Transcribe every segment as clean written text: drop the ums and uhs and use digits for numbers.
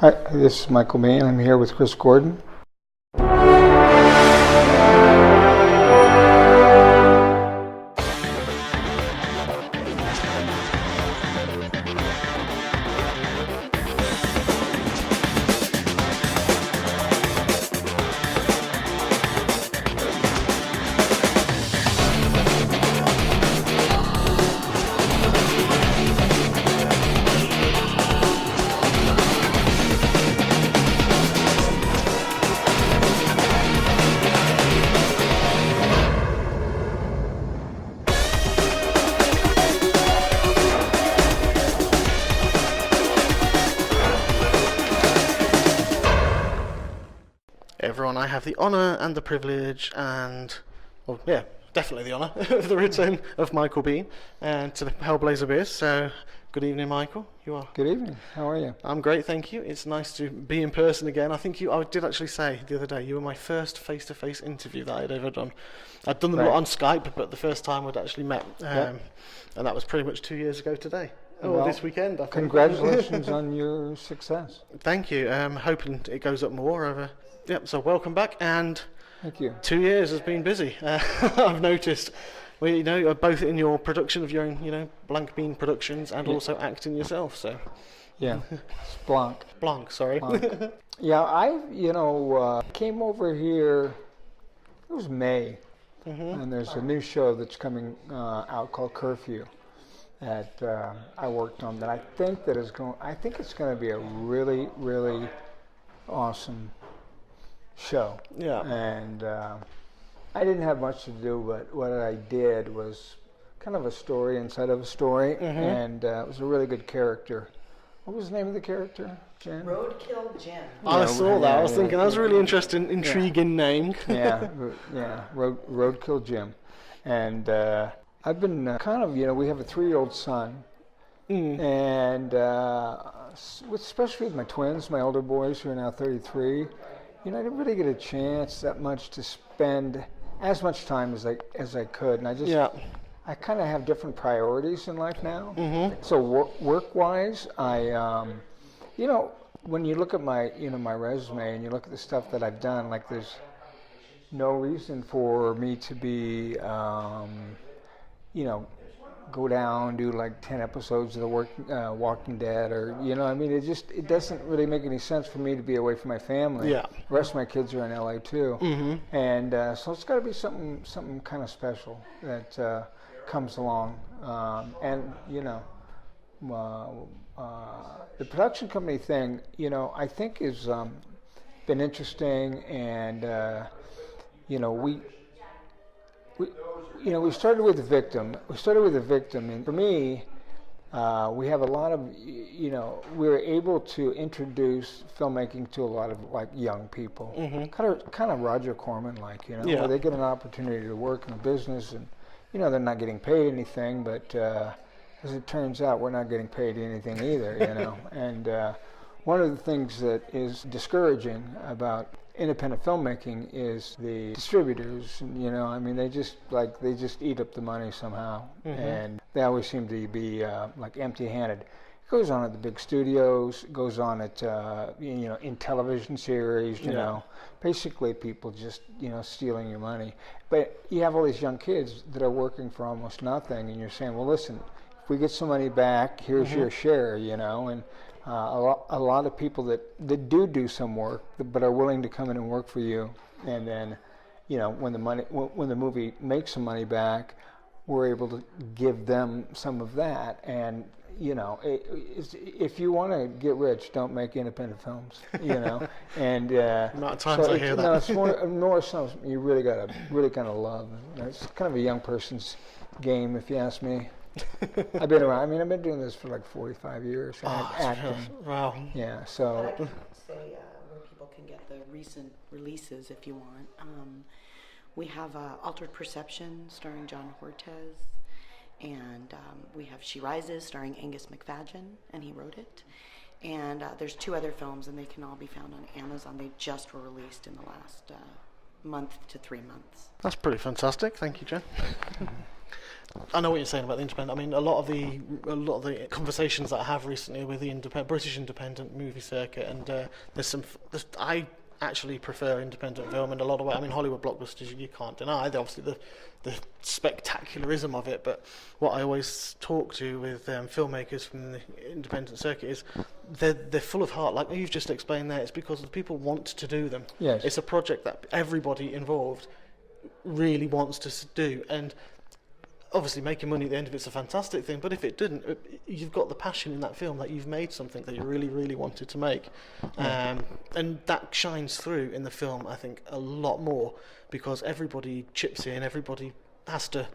Hi, this is Michael Biehn. I'm here with Chris Gordon. Everyone, I have the honour and the privilege and, well, yeah, definitely the honour of the return of Michael Biehn and to the Hellblazer Beers. So, good evening, Michael. You are? Good evening. How are you? I'm great, thank you. It's nice to be in person again. I did actually say the other day, you were my first face-to-face interview that I'd ever done. I'd done them on Skype, but the first time we'd actually met. And that was pretty much 2 years ago today. Well, this weekend, I think. Congratulations on your success. Thank you. Hoping it goes up more over. Yep, so welcome back, and thank you. 2 years has been busy. I've noticed. Well, you're both in your production of your own, Blanc-Biehn Productions, and also acting yourself. So, yeah, it's Blanc. Sorry. Blanc. Yeah, I came over here. It was May, and there's a new show that's coming out called Curfew that I worked on. That I think it's going to be a really, really awesome show. Yeah. And I didn't have much to do, but what I did was kind of a story inside of a story, and it was a really good character. What was the name of the character, Jen? Roadkill Jim. I saw that. I was thinking that was a really interesting, intriguing name. Roadkill Jim. And I've been we have a 3-year-old son, and especially with my twins, my older boys who are now 33. I didn't really get a chance that much to spend as much time as I could, and I kind of have different priorities in life now. So work-wise, I when you look at my my resume and you look at the stuff that I've done, like there's no reason for me to be go down, do like 10 episodes of the Walking Dead, or it doesn't really make any sense for me to be away from my family. Yeah. The rest of my kids are in LA too, and so it's got to be something kind of special that comes along, and the production company thing, I think is been interesting, and we started with the victim. And for me, we have a lot of, we were able to introduce filmmaking to a lot of young people, kind of Roger Corman where they get an opportunity to work in a business, and they're not getting paid anything, but as it turns out, we're not getting paid anything either, And one of the things that is discouraging about independent filmmaking is the distributors. They just eat up the money somehow, and they always seem to be empty-handed. It goes on at the big studios, it goes on at in television series. Basically people just stealing your money. But you have all these young kids that are working for almost nothing, and you're saying, well, listen, if we get some money back, here's your share. And a lot of people that do some work but are willing to come in and work for you, and then when the movie makes some money back, we're able to give them some of that. And if you want to get rich, don't make independent films. And not times I hear that. No, it's more something you really kind of love. It's kind of a young person's game, if you ask me. I've been around. I've been doing this for 45 years. Acting. Wow. Yeah. So. But I can say where people can get the recent releases if you want. We have Altered Perception starring John Hortez, and we have She Rises starring Angus McFadden, and he wrote it. And there's 2 other films, and they can all be found on Amazon. They just were released in the last month to 3 months. That's pretty fantastic. Thank you, Jen. I know what you're saying about the independent. I mean, a lot of the conversations that I have recently with the British independent movie circuit, and I actually prefer independent film in a lot of ways. I mean, Hollywood blockbusters, you can't deny obviously the spectacularism of it, but what I always talk to with filmmakers from the independent circuit is they're full of heart, like you've just explained there. It's because the people want to do them. Yes. It's a project that everybody involved really wants to do, and obviously making money at the end of it's a fantastic thing, but if it didn't, you've got the passion in that film that you've made something that you really, really wanted to make. And that shines through in the film, I think, a lot more, because everybody chips in, everybody has to,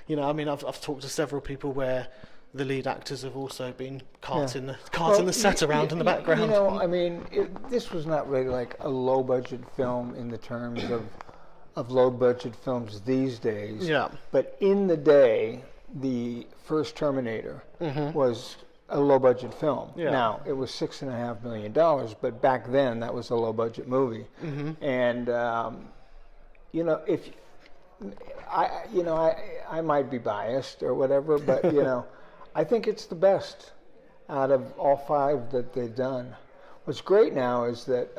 I mean, I've talked to several people where the lead actors have also been carting the set around in the background. I mean, this was not really like a low-budget film in the terms of low-budget films these days. Yeah. But in the day, the first Terminator was a low-budget film. Yeah. Now, it was $6.5 million, but back then, that was a low-budget movie. And, if I might be biased or whatever, but, I think it's the best out of all 5 that they've done. What's great now is that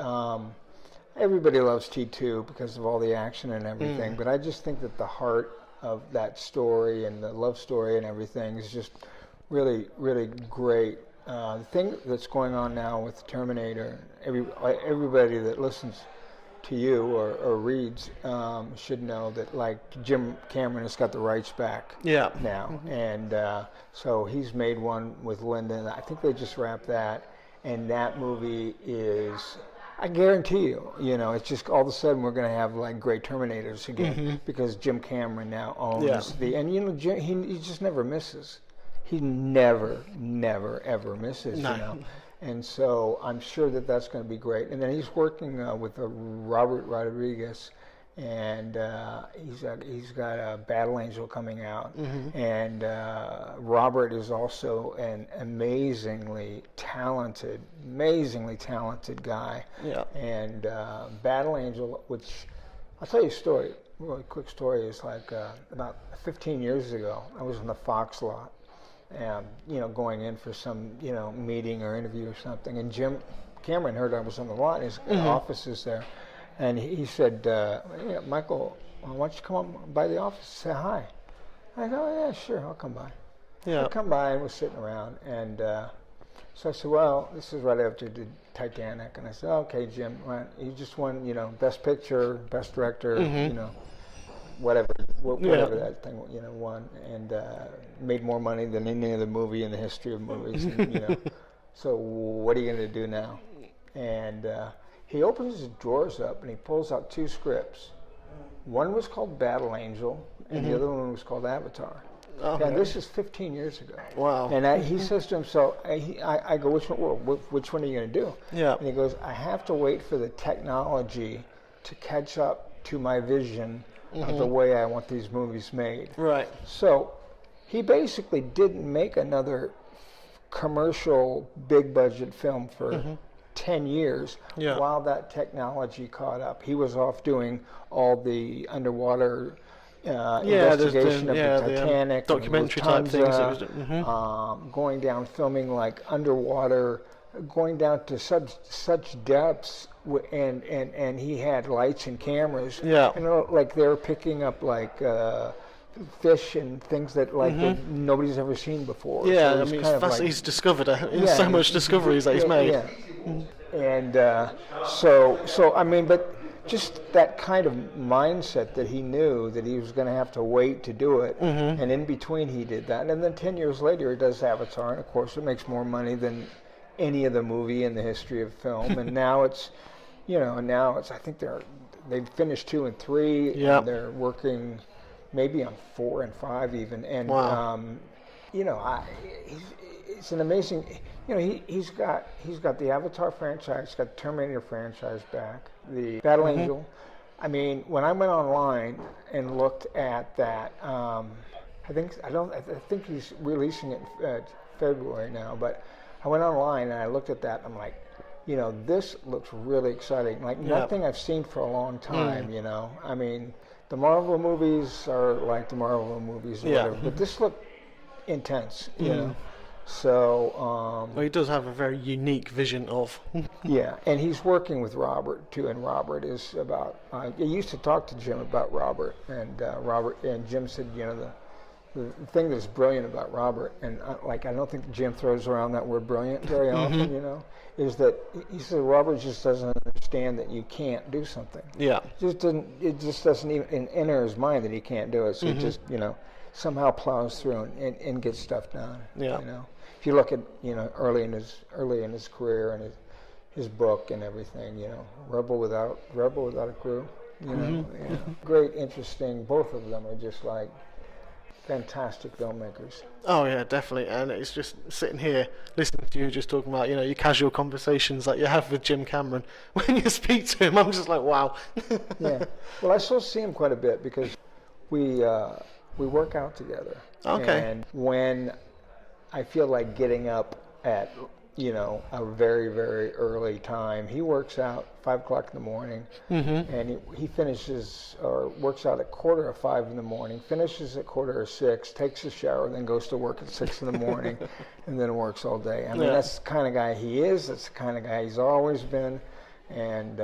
everybody loves T2 because of all the action and everything, but I just think that the heart of that story and the love story and everything is just really, really great. The thing that's going on now with Terminator, everybody that listens to you or reads should know that, like, Jim Cameron has got the rights back now, and so he's made one with Lyndon. I think they just wrapped that, and that movie is, I guarantee you, it's just all of a sudden we're going to have like great Terminators again because Jim Cameron now owns and Jim, he just never misses. He never ever misses. No. And so I'm sure that that's going to be great. And then he's working with Robert Rodriguez, and he's got a Battle Angel coming out, and Robert is also an amazingly talented guy. Yeah. And Battle Angel, which I'll tell you a story, a really quick story, is like about 15 years ago, I was in the Fox lot, and going in for some meeting or interview or something, and Jim Cameron heard I was on the lot. His office is there. And he said, Michael, why don't you come up by the office and say hi? I go, yeah, sure, I'll come by. Yeah. I come by and we're sitting around. And so I said, well, this is right after the Titanic. And I said, okay, Jim, you just won, Best Picture, Best Director, whatever that thing, won. And made more money than any other movie in the history of movies. And, so what are you going to do now? And he opens his drawers up and he pulls out 2 scripts. One was called Battle Angel, and the other one was called Avatar. Okay. And this is 15 years ago. Wow. And he says to himself, I go, which one are you going to do? Yeah. And he goes, I have to wait for the technology to catch up to my vision of the way I want these movies made. Right. So he basically didn't make another commercial big budget film for 10 years while that technology caught up. He was off doing all the underwater investigation of the Titanic, documentary type things. Going down, filming like underwater, going down to such depths, and he had lights and cameras. Yeah, like they were picking up like fish and things that that nobody's ever seen before. Yeah, so I mean, it's fascinating. He's discovered so much discoveries that he's made. Yeah. And so I mean, but just that kind of mindset that he knew that he was going to have to wait to do it, and in between he did that, and then 10 years later he does Avatar, and of course it makes more money than any other movie in the history of film, and now it's, I think they've finished 2 and 3, and they're working maybe on 4 and 5 even, and it's an amazing. He's got the Avatar franchise, he's got the Terminator franchise back, the Battle Angel. I mean, when I went online and looked at that, I think he's releasing it in February now. But I went online and I looked at that. And I'm like, this looks really exciting. Like nothing I've seen for a long time. I mean, the Marvel movies are like the Marvel movies or whatever, but this looked intense, you know. So well, he does have a very unique vision of. yeah, and he's working with Robert too, and Robert is about. I used to talk to Jim about Robert, and Jim said, you know, the thing that's brilliant about Robert, and I don't think Jim throws around that word brilliant very often, you know, is that he said Robert just doesn't understand that you can't do something. Yeah. It just doesn't even enter his mind that he can't do it. So he just, you know, somehow plows through and gets stuff done. Yeah. You know, if you look at, you know, early in his career and his book and everything, you know, Rebel Without a Crew, you know, great, interesting. Both of them are just like fantastic filmmakers. Oh yeah, definitely. And it's just sitting here listening to you just talking about, you know, your casual conversations that you have with Jim Cameron. When you speak to him, I'm just like, wow. Yeah. Well, I still see him quite a bit because we work out together. Okay. And when I feel like getting up at, you know, a very, very early time, he works out 5 o'clock in the morning, and he finishes or works out at 4:45 in the morning, finishes at 4:45, takes a shower, then goes to work at 6 in the morning, and then works all day. I mean, that's the kind of guy he is. That's the kind of guy he's always been. And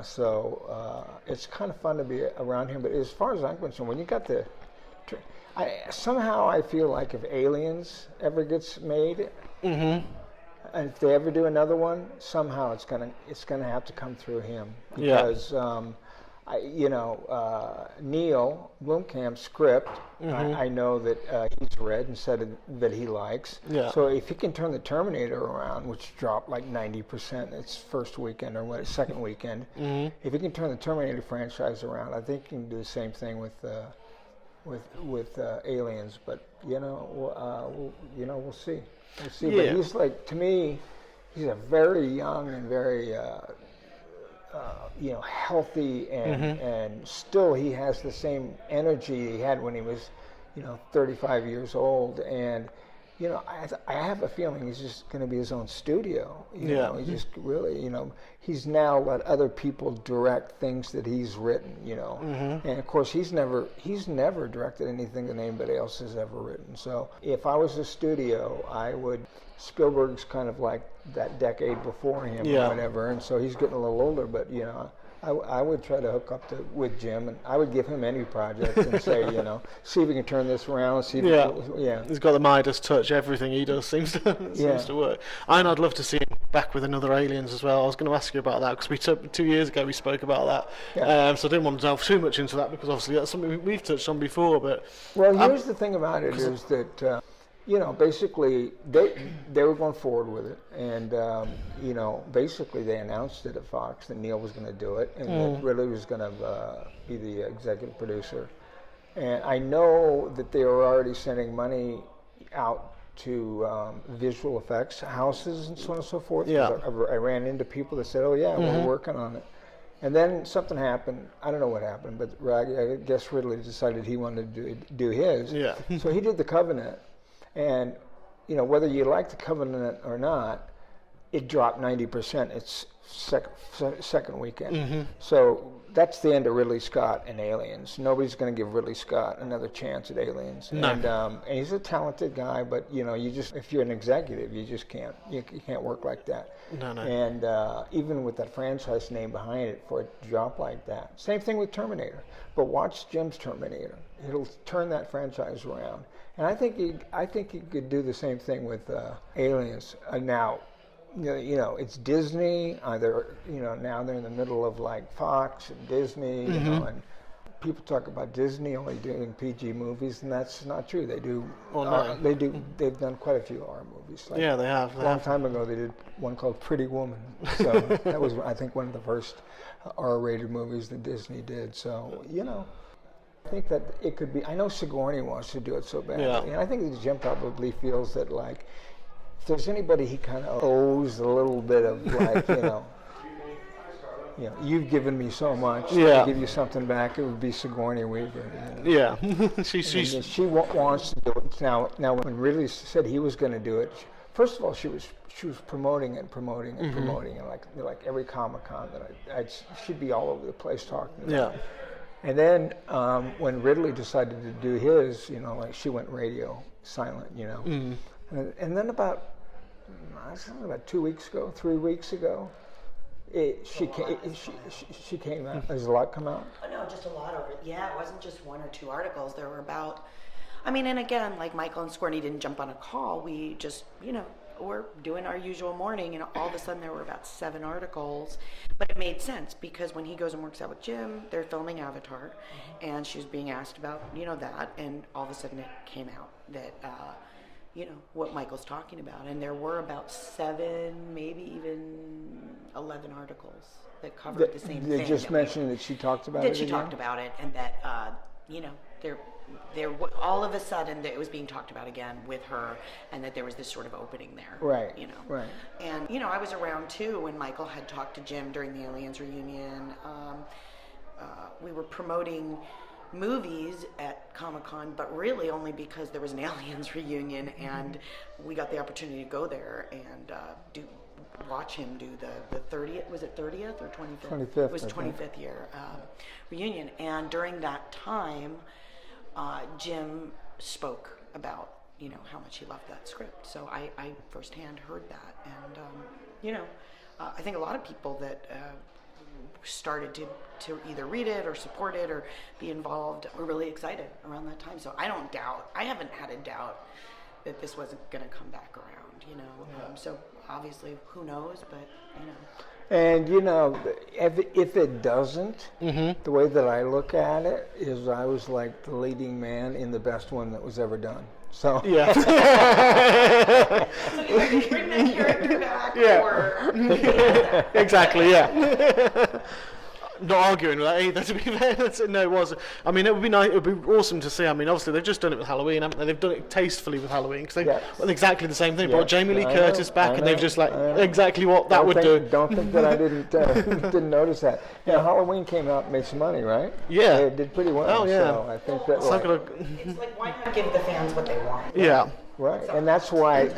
so it's kind of fun to be around him. But as far as I'm concerned, when you got somehow I feel like if Aliens ever gets made, and if they ever do another one, somehow it's gonna have to come through him because Neil Blomkamp's script, I know that he's read and said that he likes. Yeah. So if he can turn the Terminator around, which dropped like 90% its first weekend or second weekend, if he can turn the Terminator franchise around, I think he can do the same thing with Aliens. But we'll see. We'll see. Yeah. But he's like, to me, he's a very young and very healthy, and still he has the same energy he had when he was, 35 years old. And, I have a feeling he's just going to be his own studio. You know, he's just really, he's now let other people direct things that he's written, And of course, he's never directed anything that anybody else has ever written. So if I was a studio, Spielberg's kind of like that decade before him or whatever, and so he's getting a little older, but I would try to hook up with Jim, and I would give him any project and say, see if we can turn this around. See, he's got the Midas touch. Everything he does seems to work. And I'd love to see him back with another Aliens as well. I was going to ask you about that because 2 years ago we spoke about that. Yeah. So I didn't want to delve too much into that because obviously that's something we've touched on before. But here's the thing about it is that. Basically, they were going forward with it, and basically they announced it at Fox that Neil was going to do it, and that Ridley was going to be the executive producer. And I know that they were already sending money out to visual effects houses and so on and so forth. Yeah. I ran into people that said, "Oh yeah, we're working on it." And then something happened. I don't know what happened, but I guess Ridley decided he wanted to do his. Yeah. So he did The Covenant. And, whether you like The Covenant or not, it dropped 90% its second weekend. So that's the end of Ridley Scott and Aliens. Nobody's going to give Ridley Scott another chance at Aliens. No. And he's a talented guy, but, if you're an executive, you just can't. You can't work like that. No. And even with that franchise name behind it, for it to drop like that. Same thing with Terminator. But watch Jim's Terminator. It'll turn that franchise around. And I think he could do the same thing with Aliens. Now, it's Disney. Either now they're in the middle of like Fox and Disney, and people talk about Disney only doing PG movies, and that's not true. They do. They do. They've done quite a few R movies. Like, they have. A long time ago, they did one called Pretty Woman. So that was, I think, one of the first R-rated movies that Disney did. So I think that it could be. I know Sigourney wants to do it so badly, and I think that Jim probably feels that like if there's anybody he kind of owes a little bit of like you've given me so much, to give you something back, it would be Sigourney Weaver. Yeah, she wants to do it now. Now, when Ridley said he was going to do it, first of all, she was promoting and promoting, and like every Comic-Con that she'd be all over the place talking about it. And then when Ridley decided to do his, you know, like she went radio silent, you know. And then about 3 weeks ago, she came out. There's a lot come out. Oh, no, just a lot over. Yeah, it wasn't just one or two articles. There were about. I mean, and again, like Michael and Scorny didn't jump on a call. We just, you know, we're doing our usual morning, and all of a sudden there were about 7 articles. But it made sense because when he goes and works out with Jim, they're filming Avatar, and she was being asked about, you know, that, and all of a sudden it came out that, you know, what Michael's talking about. And there were about 7, maybe even 11 articles that covered the same thing. They just mentioned that she talked about it. That she talked about it, and that, you know, there all of a sudden that it was being talked about again with her, and that there was this sort of opening there. Right. You know. Right. And you know, I was around too when Michael had talked to Jim during the Aliens reunion. We were promoting movies at Comic-Con, but really only because there was an Aliens reunion, and we got the opportunity to go there and watch him do the 30th, was it 30th or 25th? 25th. It was 25th year reunion. And during that time, Jim spoke about, you know, how much he loved that script. So I firsthand heard that. And, you know, I think a lot of people that started to either read it or support it or be involved were really excited around that time. So I haven't had a doubt that this wasn't going to come back around, you know. So obviously, who knows, but, you know. And, you know, if it doesn't, the way that I look at it is I was like the leading man in the best one that was ever done. So yeah. So you can bring that character back, or exactly, yeah. Not arguing with that either, to be fair. No, it was. I mean, it would be nice. It would be awesome to see. I mean, obviously they've just done it with Halloween, haven't they? They've done it tastefully with Halloween because they've done exactly the same thing. Brought Jamie Lee Curtis back, and they've just like exactly what that would do. Don't think that I didn't notice that. Yeah, Halloween came out and made some money, right? Yeah, it did pretty well. Oh yeah, so I think that. It's like, why not give the fans what they want? Yeah. Right, and that's why with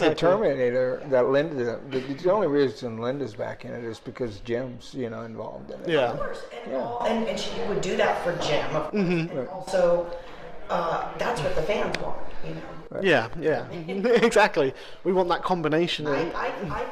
the Terminator, that Linda, the only reason Linda's back in it is because Jim's, you know, involved in it. Yeah. Of course, and she would do that for Jim, of course. And also, that's what the fans want, you know. Right. Yeah, exactly. We want that combination. I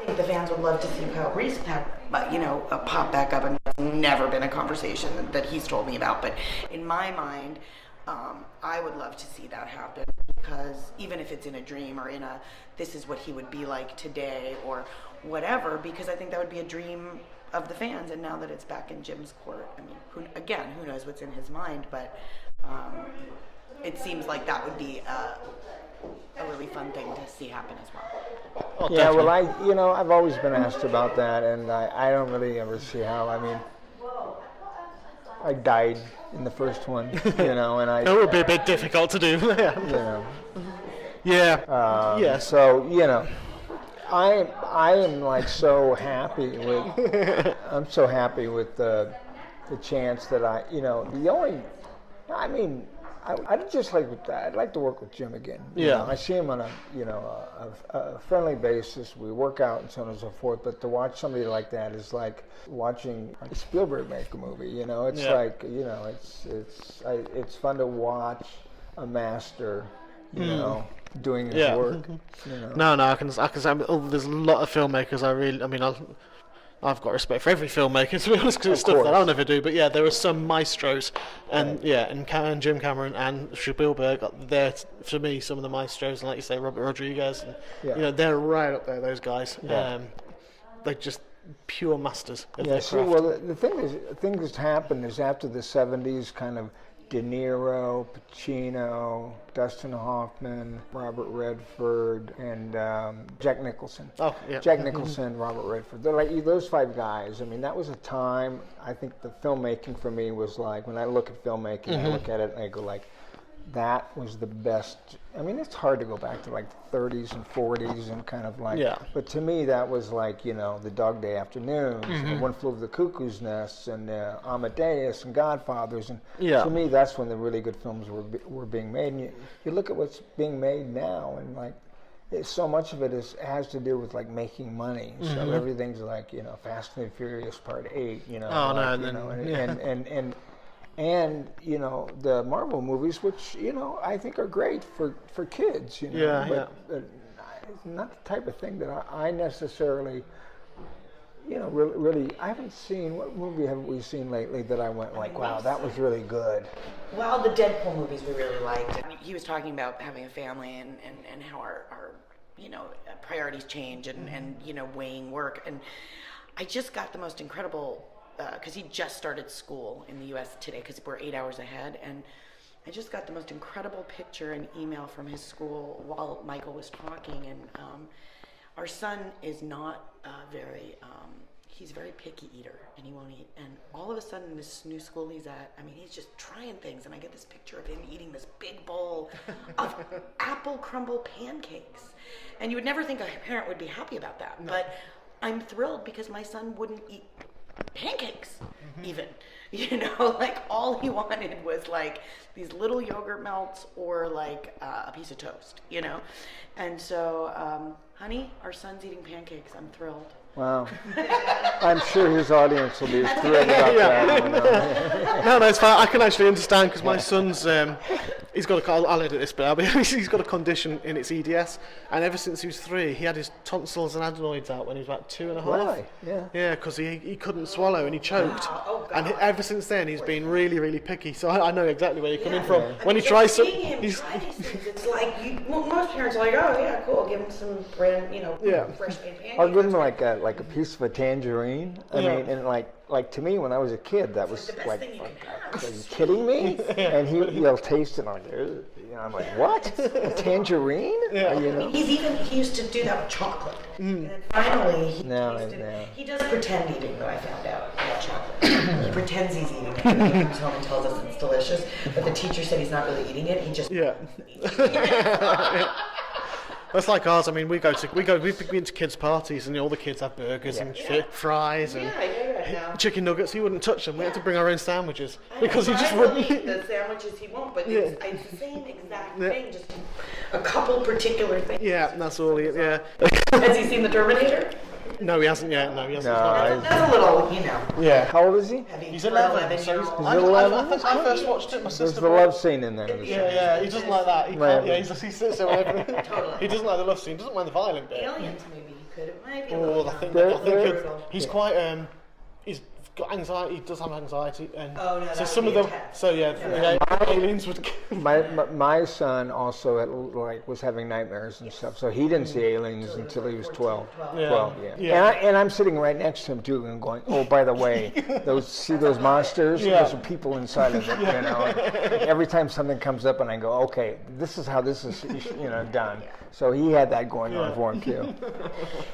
think the fans would love to see Kyle Reese pop back up, and that's never been a conversation that he's told me about. But in my mind, I would love to see that happen, because even if it's in a dream or in a, this is what he would be like today or whatever, because I think that would be a dream of the fans. And now that it's back in Jim's court, I mean, who knows what's in his mind, but it seems like that would be a really fun thing to see happen as well. Oh, yeah, definitely. Well, I've always been asked about that, and I don't really ever see how. I mean, I died in the first one, you know, and it would be a bit difficult to do. You know. Yeah. So, you know, I am like so happy with. I'm so happy with the chance that I'd just like with that. I'd like to work with Jim again. You know, I see him on a friendly basis. We work out and so on and so forth. But to watch somebody like that is like watching Spielberg make a movie. You know, it's like, you know, it's fun to watch a master, you know, doing his work. You know? No, I can say there's a lot of filmmakers I've got respect for every filmmaker, to be honest, because it's stuff that I'll never do. But yeah, there are some maestros, and and Jim Cameron and Spielberg, they're, for me, some of the maestros, and like you say, Robert Rodriguez, and you know, they're right up there, those guys. They're just pure masters of their craft. Well, the thing that's happened is after the 70s, kind of De Niro, Pacino, Dustin Hoffman, Robert Redford, and Jack Nicholson. Oh, yeah. Jack Nicholson, Robert Redford. They're like those 5 guys. I mean, that was a time, I think the filmmaking for me was like, when I look at filmmaking, I look at it and I go like, that was the best. I mean, it's hard to go back to like the 30s and 40s and kind of like, but to me that was like, you know, the Dog Day Afternoons, and One Flew Over the Cuckoo's Nest, and Amadeus and Godfathers, and to me that's when the really good films were being made. And you look at what's being made now, and like, so much of it has to do with like making money. So everything's like, you know, Fast and the Furious Part 8, you know, and the Marvel movies, which I think are great for kids. But it's not the type of thing that I necessarily. Really, I haven't seen. What movie have we seen lately that I went like, wow, that was really good? Well, the Deadpool movies we really liked. He was talking about having a family and how our priorities change and weighing work. And I just got the most incredible, because he just started school in the U.S. today because we're 8 hours ahead. And I just got the most incredible picture and email from his school while Michael was talking. And our son is not he's a very picky eater, and he won't eat. And all of a sudden, this new school he's at, he's just trying things. And I get this picture of him eating this big bowl of apple crumble pancakes. And you would never think a parent would be happy about that. No. But I'm thrilled because my son wouldn't eat pancakes, even. Like all he wanted was like these little yogurt melts or like a piece of toast, And so, honey, our son's eating pancakes. I'm thrilled. Wow. I'm sure his audience will be thrilled about that. No, it's fine. I can actually understand because my son's, he's got I'll edit this bit out, but he's got a condition in its EDS, and ever since he was 3, he had his tonsils and adenoids out when he was about 2.5. Really? Yeah. Yeah, because he couldn't swallow and he choked. Oh, and ever since then, he's been really, really picky. So I know exactly where you're coming from. When he tries some, it's like most parents are like, oh yeah, cool, give him some brand, fresh made pancakes. I'll give him like a piece of a tangerine. I mean, and like to me when I was a kid, that was like, are you kidding me? And he'll taste it, and I'm like, what? A tangerine? Yeah. He used to do that with chocolate. And then finally, he does pretend eating, though I found out about chocolate. He pretends he's eating it. He comes home and tells us it's delicious, but the teacher said he's not really eating it. He just That's like ours. We've been to kids' parties and all the kids have burgers and fries and chicken nuggets. He wouldn't touch them. We had to bring our own sandwiches because he just wouldn't. The sandwiches he won't, but it's the same exact thing, just a couple particular things. Yeah, that's all. Has he seen the Terminator? No, he hasn't yet. No, he hasn't. That's a little, Yeah. How old is he? He's 11. He's 11? I first watched it. My sister. There's the love scene in there. Yeah. He doesn't like that. He can't. He sits there whenever. Totally. He doesn't like the love scene. He doesn't mind the violent bit. Aliens, maybe he could. It might be. I think he's quite. He's got anxiety. He does have anxiety, and so some of them. So aliens would. My son also was having nightmares and stuff, so he didn't see aliens until he was 12. 12, yeah. And I'm sitting right next to him too, and going, oh, by the way, those monsters? There's some people inside of it, And every time something comes up, and I go, okay, this is how this is, done. So he had that going on for him too.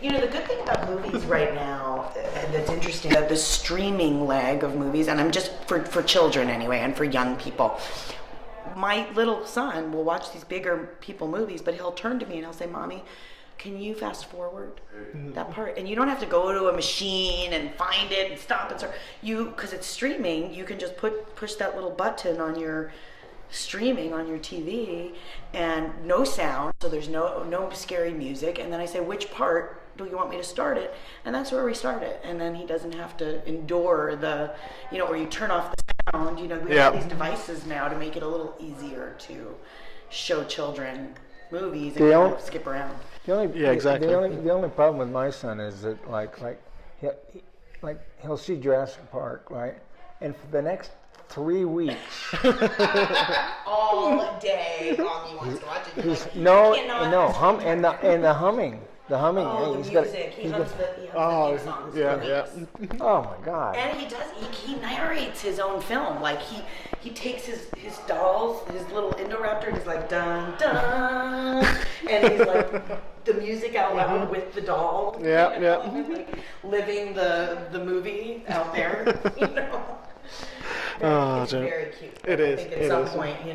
The good thing about movies right now that's interesting, the streaming leg of movies, and I'm just for children anyway, and for young people. My little son will watch these bigger people movies, but he'll turn to me and he'll say, Mommy, can you fast forward that part? And you don't have to go to a machine and find it and stop and start. Because it's streaming, you can just push that little button on your streaming on your TV and no sound, so there's no scary music. And then I say, which part do you want me to start it? And that's where we start it. And then he doesn't have to endure or you turn off the sound. We have these devices now to make it a little easier to show children movies and kind of skip around. Exactly. The only problem with my son is that he'll see Jurassic Park, right? And for the next 3 weeks. All day long he wants to watch it. The humming. The humming. Oh, the music. He hums the songs. Yeah. Oh my God. And he does. He narrates his own film. Like he takes his dolls, his little Indoraptor, and he's like dun dun, and he's like the music out loud with the doll. Yeah. Like living the movie out there. It's very cute. It is. I think at some point, you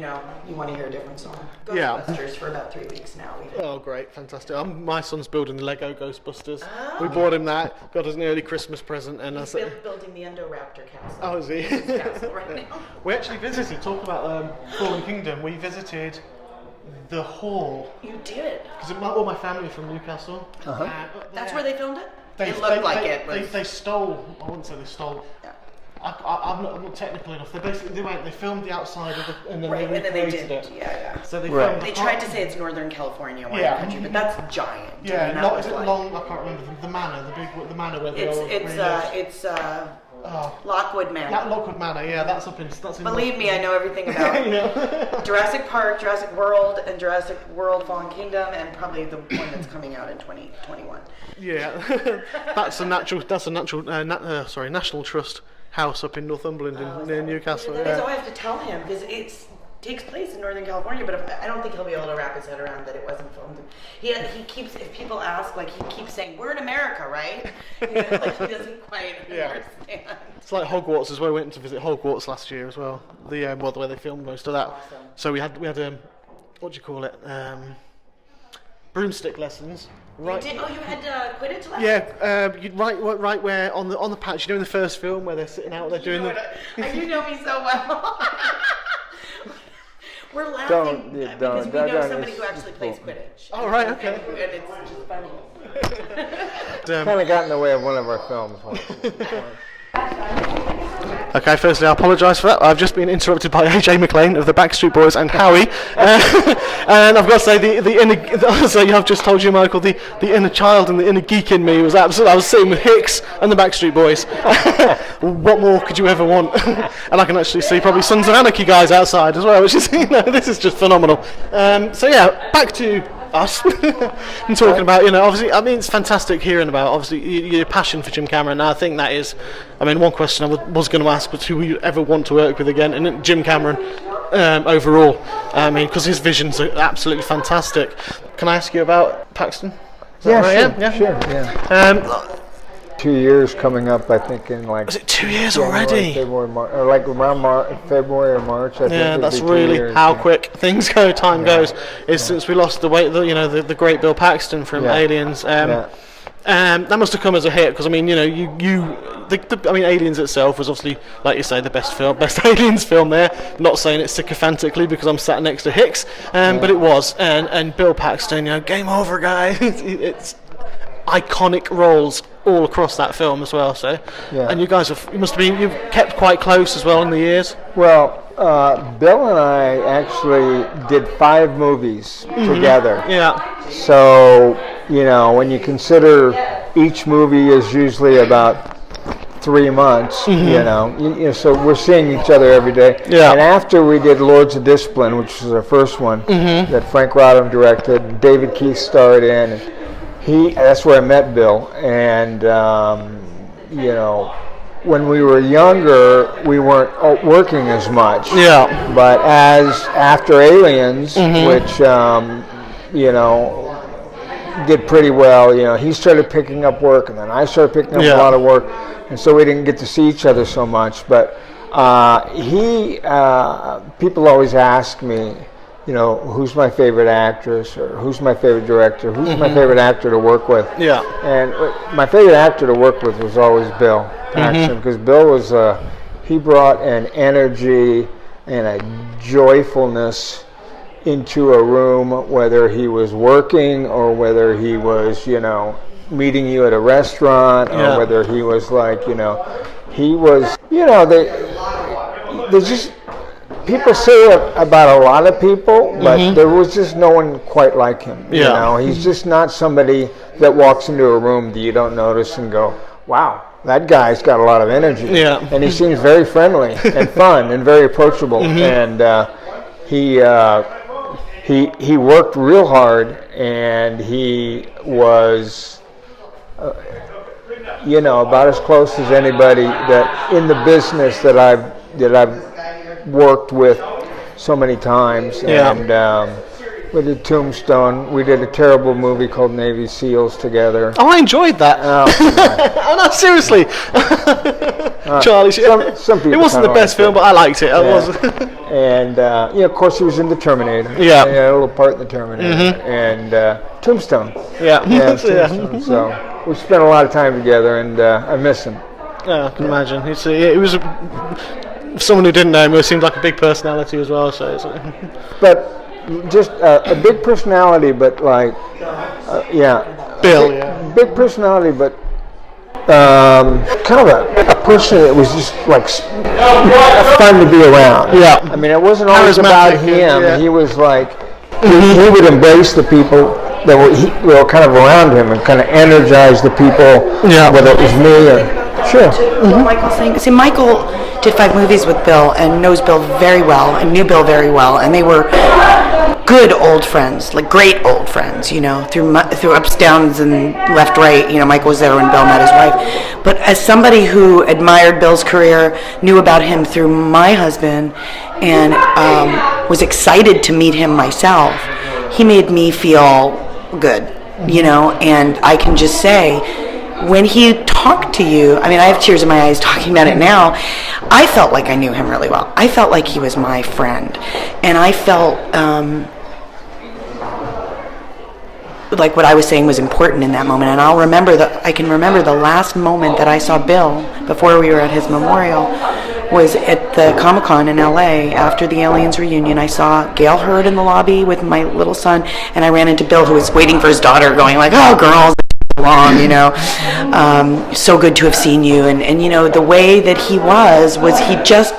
want to hear a different song. Ghostbusters for about 3 weeks now. Oh, great. Fantastic. My son's building the Lego Ghostbusters. Oh. We bought him that. Got us an early Christmas present. And he's building the Indoraptor castle. Oh, is he? His castle right now. We actually visited, talk about Fallen Kingdom, we visited the hall. You did? Because all my family are from Newcastle. That's where they filmed it? It looked like it. They stole, I wouldn't say they stole. I'm not technical enough. They filmed the outside of and then they recreated it. Yeah. So They tried to say it's Northern California wine country, but that's giant. Yeah, I mean, not is it long? I can't remember the manor, the manor where they all it's Lockwood Manor. Lockwood Manor, yeah, that's in. Believe me, I know everything about Jurassic Park, Jurassic World, and Jurassic World: Fallen Kingdom, and probably the one that's coming out in 2021. Yeah, that's a National Trust house up in Northumberland near Newcastle. That is all I have to tell him because it takes place in Northern California, but I don't think he'll be able to wrap his head around that it wasn't filmed. He keeps, if people ask, like he keeps saying, "We're in America, right?" Like he doesn't quite understand. It's like Hogwarts as well. We went to visit Hogwarts last year as well. The where they filmed most of that. Awesome. So we had what do you call it? Broomstick lessons. Right. You had Quidditch lessons? Yeah, right where on the patch, in the first film where they're sitting out, they're doing you know me so well. We're laughing because we know somebody who actually plays Quidditch. Oh, right, okay. And it's just funny. Kind of got in the way of one of our films. Okay, firstly, I apologise for that. I've just been interrupted by AJ McLean of the Backstreet Boys and Howie. And I've got to say, the inner, so I've just told you, Michael, the inner child and the inner geek in me was absolutely, I was sitting with Hicks and the Backstreet Boys. What more could you ever want? And I can actually see probably Sons of Anarchy guys outside as well, which is, this is just phenomenal. So yeah, back to us and talking about, obviously, I mean, it's fantastic hearing about, obviously, your passion for Jim Cameron. And I think that is, I mean, one question I was going to ask was who would you ever want to work with again, and Jim Cameron overall. I mean, because his visions are absolutely fantastic. Can I ask you about Paxton? Sure. 2 years coming up, I think, in Was it 2 years already? February, March, or like around February or March. I think that's really how quick things go. Time goes. Since we lost the great Bill Paxton from Aliens. That must have come as a hit because I mean, Aliens itself was obviously, like you say, the best Aliens film there. Not saying it sycophantically because I'm sat next to Hicks, but it was. And Bill Paxton, game over, guy. It's iconic roles all across that film as well. So, and you guys you've kept quite close as well in the years. Well, Bill and I actually did 5 movies together. Yeah. So, when you consider each movie is usually about 3 months, so we're seeing each other every day. Yeah. And after we did Lords of Discipline, which was our first one, that Frank Rodham directed, David Keith starred in, and that's where I met Bill. And, when we were younger, we weren't working as much. Yeah. But after Aliens, which, did pretty well, he started picking up work, and then I started picking up a lot of work, and so we didn't get to see each other so much. But people always ask me, who's my favorite actress, or who's my favorite director, who's my favorite actor to work with. Yeah. And my favorite actor to work with was always Bill Paxton, because Bill was, he brought an energy and a joyfulness into a room, whether he was working or whether he was, meeting you at a restaurant, or whether he was like, he was, there's just, people say it about a lot of people, but there was just no one quite like him. He's just not somebody that walks into a room that you don't notice and go, wow, that guy's got a lot of energy. Yeah. And he seems very friendly and fun and very approachable. And he worked real hard, and he was, about as close as anybody that in the business that I've worked with so many times. And we did Tombstone. We did a terrible movie called Navy SEALs together. Oh, I enjoyed that. Oh no, seriously. Charlie, some people it wasn't the best film, but I liked it. And of course, he was in the Terminator. Yeah. He had a little part in the Terminator. And Tombstone. Yeah. Tombstone. So we spent a lot of time together, and I miss him. Yeah, I can imagine. He was someone who didn't know him. He seemed like a big personality as well. So. But just a big personality, but like, Bill. Big personality, but kind of a person that was just like fun to be around. Yeah. I mean, it wasn't always about him. Yeah. He was like, he would embrace the people that were kind of around him and kind of energize the people, whether it was me or... Sure. What Michael's saying. See, Michael did 5 movies with Bill and knows Bill very well and knew Bill very well, and they were good old friends, like great old friends, you know, through ups, downs, and left, right. You know, Michael was there when Bill met his wife. But as somebody who admired Bill's career, knew about him through my husband, and was excited to meet him myself, he made me feel good, you know, and I can just say, when he talked to you, I mean, I have tears in my eyes talking about it now, I felt like I knew him really well. I felt like he was my friend, and I felt like what I was saying was important in that moment. And I can remember the last moment that I saw Bill before we were at his memorial was at the Comic-Con in LA after the Aliens reunion. I saw Gail Hurd in the lobby with my little son, and I ran into Bill, who was waiting for his daughter, going like, "Oh, girls, long, you know, so good to have seen you." And you know, the way that he was he just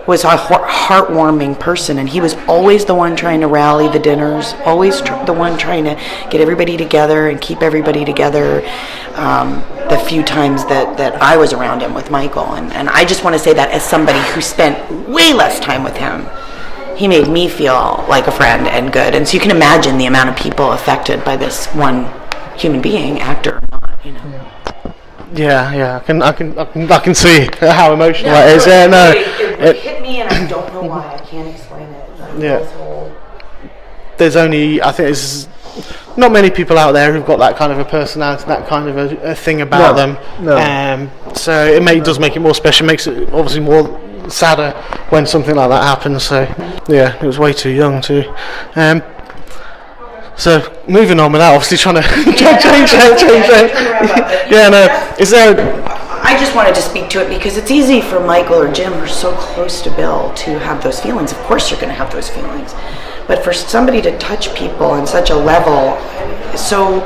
was a heartwarming person, and he was always the one trying to rally the dinners, always the one trying to get everybody together and keep everybody together. The few times that I was around him with Michael, and I just want to say that as somebody who spent way less time with him, he made me feel like a friend and good. And so you can imagine the amount of people affected by this one human being, actor or not, you know. Yeah, I can see how emotional that is. Yeah, no, it hit me, and I don't know why. I can't explain it. Yeah. There's only, I think there's not many people out there who've got that kind of a personality, that kind of a thing about them. No. So it does make it more special. Makes it obviously more sadder when something like that happens. So yeah, it was way too young too. So moving on with that, obviously trying to change it. Yeah, no. Is there? I just wanted to speak to it because it's easy for Michael or Jim, who are so close to Bill, to have those feelings. Of course, you're going to have those feelings, but for somebody to touch people on such a level, so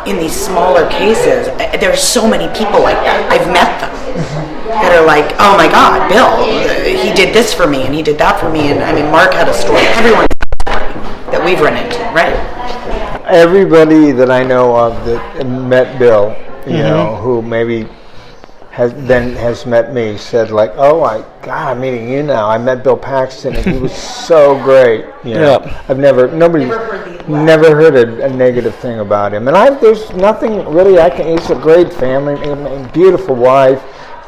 in these smaller cases, there's so many people like that. I've met them that are like, "Oh my God, Bill, he did this for me and he did that for me," and I mean, Mark had a story. Everyone that we've run into, right? Everybody that I know of that met Bill, you know, who maybe has met me, said like, "Oh my God, I'm meeting you now. I met Bill Paxton and he was so great." You know, I've never heard a negative thing about him, and there's nothing really he's a great family, beautiful wife,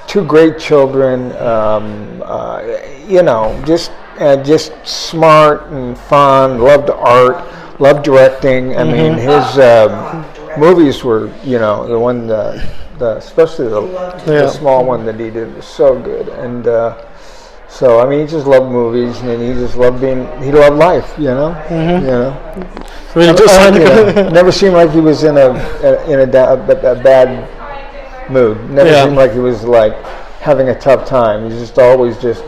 2 great children, you know, just smart and fun, loved art, loved directing. I mean, his movies were, you know, especially the small one that he did was so good. And so, I mean, he just loved movies, and he just loved he loved life, you know. You know, really does sound good. Never seemed like he was in a bad mood. Never seemed like he was like having a tough time. He's just always just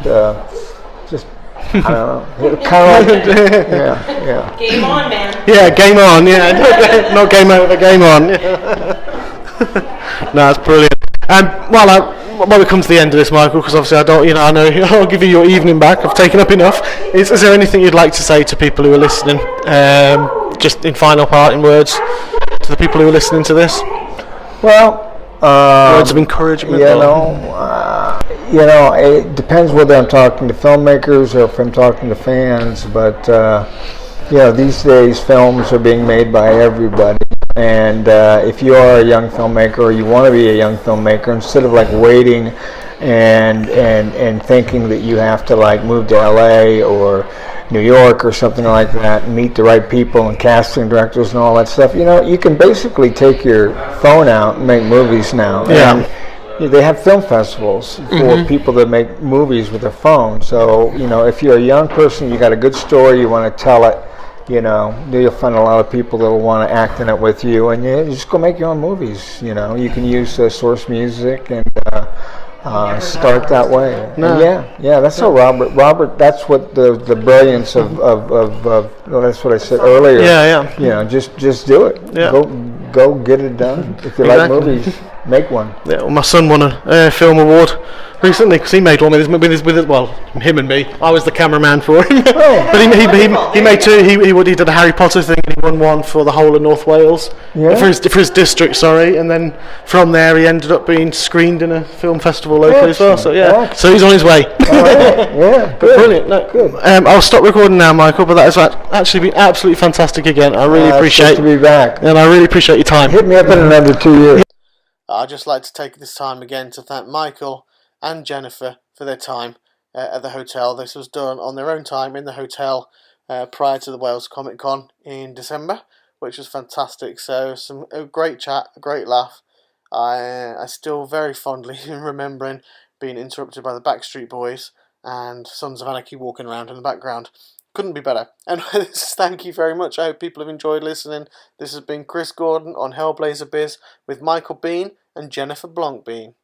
I don't know. Kind of like, yeah. Game on, man. Yeah, game on. Yeah, not game over, game on. No, that's brilliant. Well, we come to the end of this, Michael, because obviously I don't, you know, I know I'll give you your evening back. I've taken up enough. Is there anything you'd like to say to people who are listening? Just in final parting words to the people who are listening to this. Well, words of encouragement. You know, it depends whether I'm talking to filmmakers or if I'm talking to fans, but you know, these days films are being made by everybody, and if you are a young filmmaker or you want to be a young filmmaker, instead of like waiting and thinking that you have to like move to LA or New York or something like that and meet the right people and casting directors and all that stuff, you know, you can basically take your phone out and make movies now. Yeah. And they have film festivals for people that make movies with their phone. So, you know, if you're a young person, you got a good story, you want to tell it, you know, you'll find a lot of people that will want to act in it with you, and you just go make your own movies. You know, you can use source music and start that way. No. Yeah, that's how Robert, that's what the brilliance of that's what I said earlier. Yeah. You know, just do it. Yeah. go get it done. If you like movies, make one. Yeah, well, my son won a film award recently because he made one with his well, him and me. I was the cameraman for him. Oh. But he made two. He did a Harry Potter thing and he won one for the whole of North Wales. Yeah. For his district, sorry. And then from there he ended up being screened in a film festival locally as well. So yeah, Excellent. so he's on his way. All right. Yeah, good. Brilliant. No, Good. I'll stop recording now, Michael. But that has actually been absolutely fantastic again. I really appreciate it's good to be back. and I really appreciate your time. Hit me up in another 2 years. I'd just like to take this time again to thank Michael and Jennifer for their time at the hotel. This was done on their own time in the hotel prior to the Wales Comic Con in December, which was fantastic. So a great chat, a great laugh. I still very fondly remembering being interrupted by the Backstreet Boys and Sons of Anarchy walking around in the background. Couldn't be better. And thank you very much. I hope people have enjoyed listening. This has been Chris Gordon on Hellblazer Biz with Michael Biehn and Jennifer Blanc-Biehn.